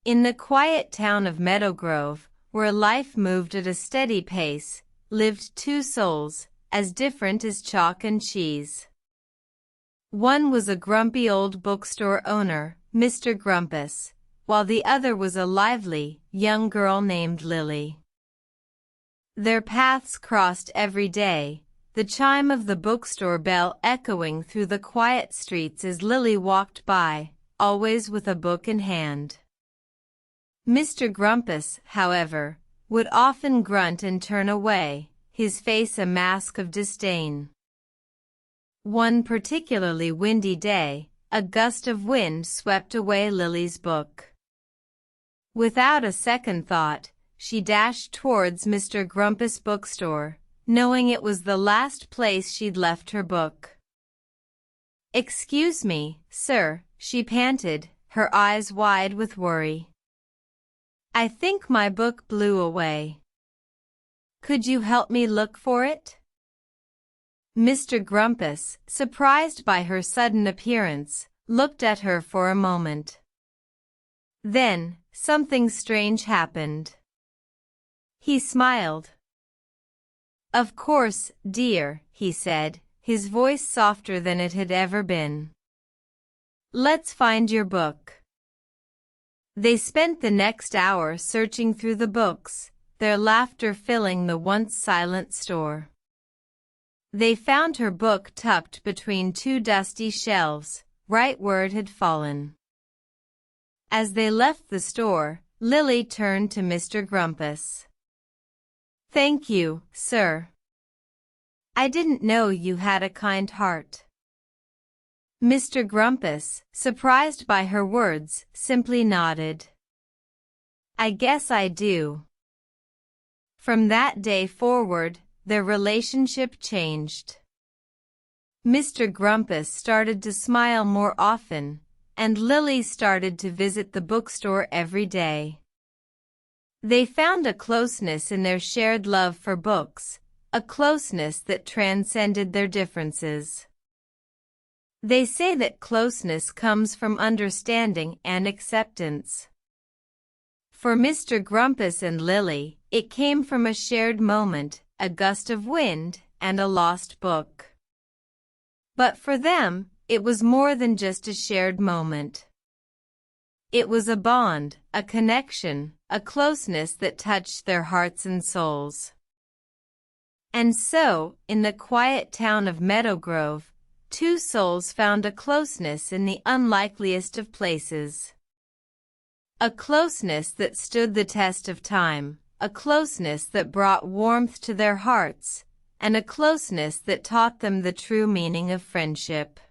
In the quiet town of Meadowgrove, where life moved at a steady pace, lived two souls, as different as chalk and cheese. One was a grumpy old bookstore owner, Mr. Grumpus, while the other was a lively, young girl named Lily. Their paths crossed every day, the chime of the bookstore bell echoing through the quiet streets as Lily walked by, always with a book in hand. Mr. Grumpus, however, would often grunt and turn away, his face a mask of disdain. One particularly windy day, a gust of wind swept away Lily's book. Without a second thought, she dashed towards Mr. Grumpus' bookstore, knowing it was the last place she'd left her book. "Excuse me, sir," she panted, her eyes wide with worry. "I think my book blew away. Could you help me look for it?" Mr. Grumpus, surprised by her sudden appearance, looked at her for a moment. Then, something strange happened. He smiled. "Of course, dear," he said, his voice softer than it had ever been. "Let's find your book." They spent the next hour searching through the books, their laughter filling the once silent store. They found her book tucked between two dusty shelves, right where it had fallen. As they left the store, Lily turned to Mr. Grumpus. "Thank you, sir. I didn't know you had a kind heart." Mr. Grumpus, surprised by her words, simply nodded. "I guess I do." From that day forward, their relationship changed. Mr. Grumpus started to smile more often, and Lily started to visit the bookstore every day. They found a closeness in their shared love for books, a closeness that transcended their differences. They say that closeness comes from understanding and acceptance. For Mr. Grumpus and Lily, it came from a shared moment, a gust of wind, and a lost book. But for them, it was more than just a shared moment. It was a bond, a connection, a closeness that touched their hearts and souls. And so, in the quiet town of Meadowgrove, two souls found a closeness in the unlikeliest of places. A closeness that stood the test of time, a closeness that brought warmth to their hearts, and a closeness that taught them the true meaning of friendship.